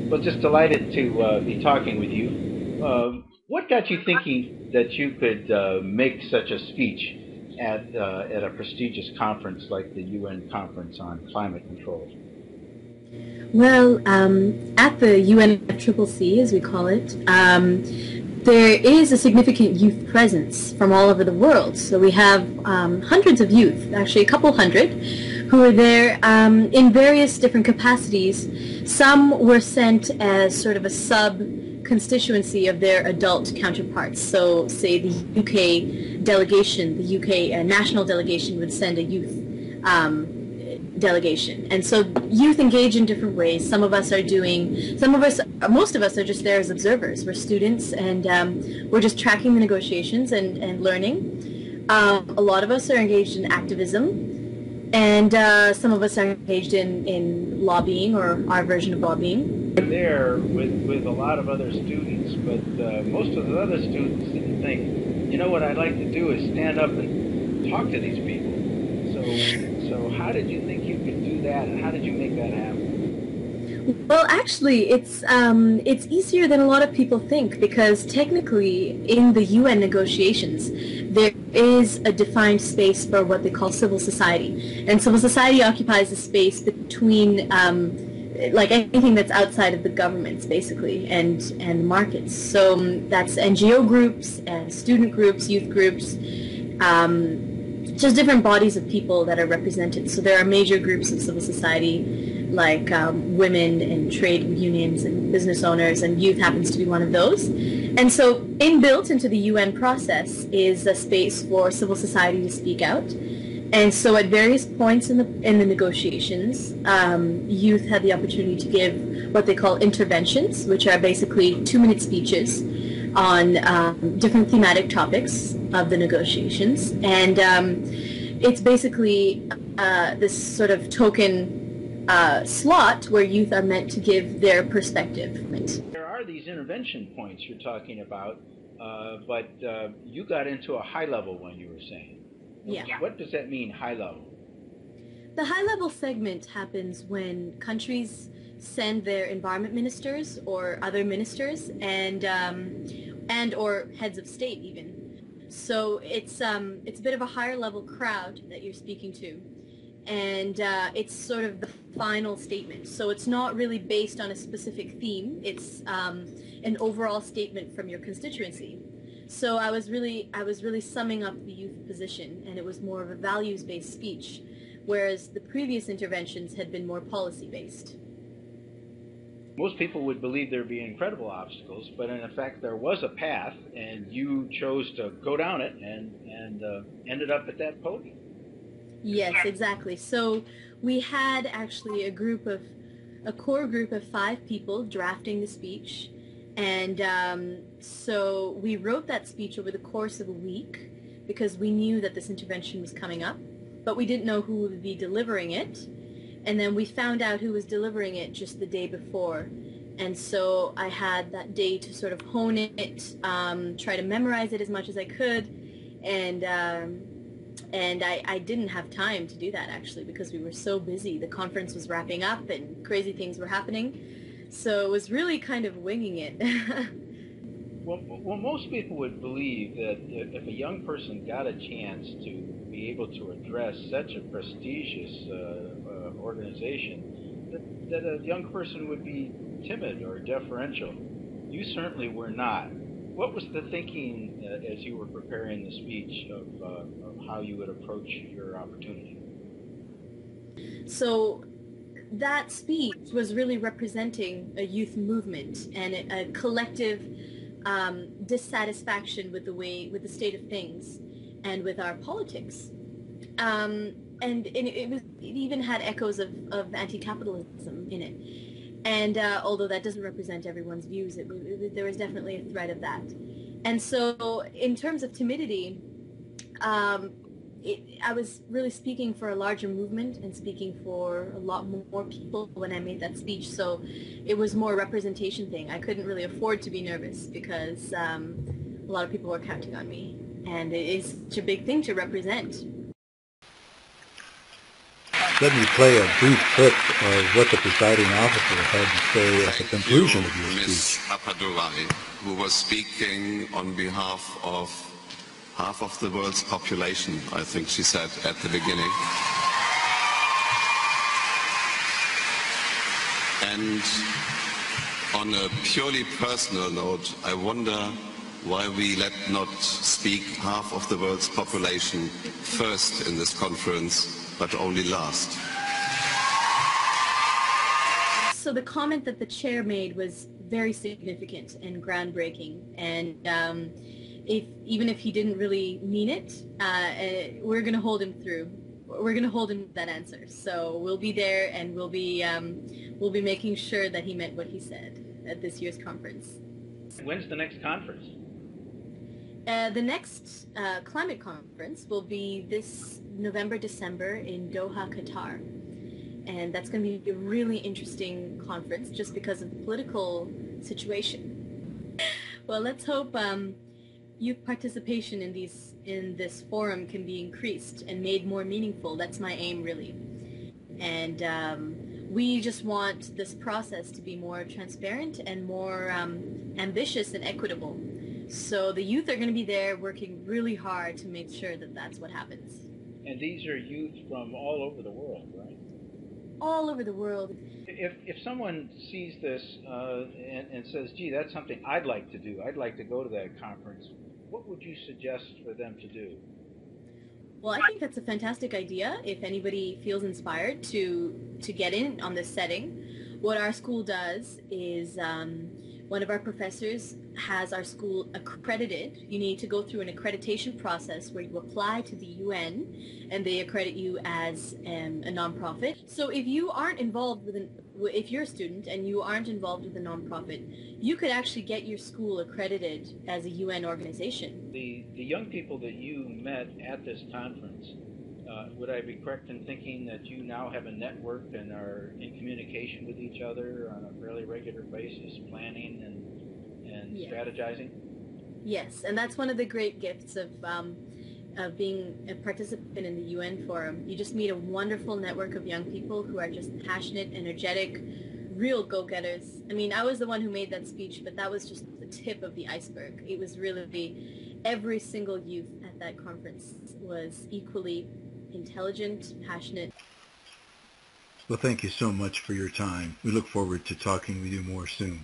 Well, just delighted to be talking with you. What got you thinking that you could make such a speech at a prestigious conference like the UN Conference on Climate Control? Well, at the UNFCCC, as we call it, there is a significant youth presence from all over the world. So we have hundreds of youth, actually a couple hundred, who are there in various different capacities. Some were sent as sort of a sub-constituency of their adult counterparts. So, say the UK delegation, the UK national delegation would send a youth delegation. And so youth engage in different ways. Some of us, most of us are just there as observers. We're students, and we're just tracking the negotiations and learning. A lot of us are engaged in activism, and some of us are engaged in lobbying, or our version of lobbying. There with a lot of other students, but most of the other students didn't think, you know, what I'd like to do is stand up and talk to these people. So how did you think you could do that, and how did you make that happen? Well, actually, it's easier than a lot of people think, because technically in the UN negotiations there is a defined space for what they call civil society, and civil society occupies a space between like anything that's outside of the governments, basically, and markets. So that's NGO groups and student groups, youth groups. Just different bodies of people that are represented. So there are major groups of civil society, like women and trade unions and business owners, and youth happens to be one of those. And so inbuilt into the UN process is a space for civil society to speak out. And so at various points in the negotiations, youth had the opportunity to give what they call interventions, which are basically 2-minute speeches on different thematic topics of the negotiations. And it's basically this sort of token slot where youth are meant to give their perspective. There are these intervention points you're talking about, but you got into a high level one, you were saying. Yeah. What does that mean, high level? The high-level segment happens when countries send their environment ministers or other ministers and or heads of state even. So it's a bit of a higher level crowd that you're speaking to, and it's sort of the final statement. So it's not really based on a specific theme. It's an overall statement from your constituency. So I was really summing up the youth position, and it was more of a values-based speech, whereas the previous interventions had been more policy-based. Most people would believe there'd be incredible obstacles, but in effect there was a path, and you chose to go down it and ended up at that podium. Yes, exactly. So we had actually a core group of 5 people drafting the speech. And so we wrote that speech over the course of a week, because we knew that this intervention was coming up, but we didn't know who would be delivering it. And then we found out who was delivering it just the day before. And so I had that day to sort of hone it, try to memorize it as much as I could. And I didn't have time to do that, actually, because we were so busy. The conference was wrapping up and crazy things were happening. So it was really kind of winging it. Well, most people would believe that if a young person got a chance to be able to address such a prestigious organization, that a young person would be timid or deferential. You certainly were not. What was the thinking as you were preparing the speech of how you would approach your opportunity? So that speech was really representing a youth movement and a collective dissatisfaction with the state of things and with our politics. And it even had echoes of anti-capitalism in it. And although that doesn't represent everyone's views, there was definitely a thread of that. And so in terms of timidity, I was really speaking for a larger movement and speaking for a lot more people when I made that speech. So it was more a representation thing. I couldn't really afford to be nervous because a lot of people were counting on me. And it is such a big thing to represent. Let me play a brief clip of what the presiding officer had to say at the Thank conclusion you, of your Ms. speech? Appadurai, who was speaking on behalf of half of the world's population, I think she said at the beginning. And on a purely personal note, I wonder why we let not speak half of the world's population first in this conference, but only last. So the comment that the chair made was very significant and groundbreaking, and even if he didn't really mean it, we're going to hold him through. We're going to hold him to that answer. So we'll be there, and we'll be making sure that he meant what he said at this year's conference. When's the next conference? The next climate conference will be this November, December in Doha, Qatar. And that's going to be a really interesting conference just because of the political situation. Well, let's hope youth participation in this forum can be increased and made more meaningful. That's my aim, really. And we just want this process to be more transparent and more ambitious and equitable. So the youth are going to be there working really hard to make sure that that's what happens. And these are youth from all over the world, right? All over the world. If someone sees this and says, gee, that's something I'd like to do, I'd like to go to that conference, what would you suggest for them to do? Well, I think that's a fantastic idea. If anybody feels inspired to get in on this setting, what our school does is one of our professors has our school accredited. You need to go through an accreditation process where you apply to the UN and they accredit you as a nonprofit. So if you aren't involved if you're a student and you aren't involved with a nonprofit, you could actually get your school accredited as a UN organization. The young people that you met at this conference, would I be correct in thinking that you now have a network and are in communication with each other on a fairly regular basis, planning and Yes. strategizing? Yes, and that's one of the great gifts of being a participant in the UN Forum. You just meet a wonderful network of young people who are just passionate, energetic, real go-getters. I mean, I was the one who made that speech, but that was just the tip of the iceberg. It was really every single youth at that conference was equally intelligent, passionate. Well, thank you so much for your time. We look forward to talking with you more soon.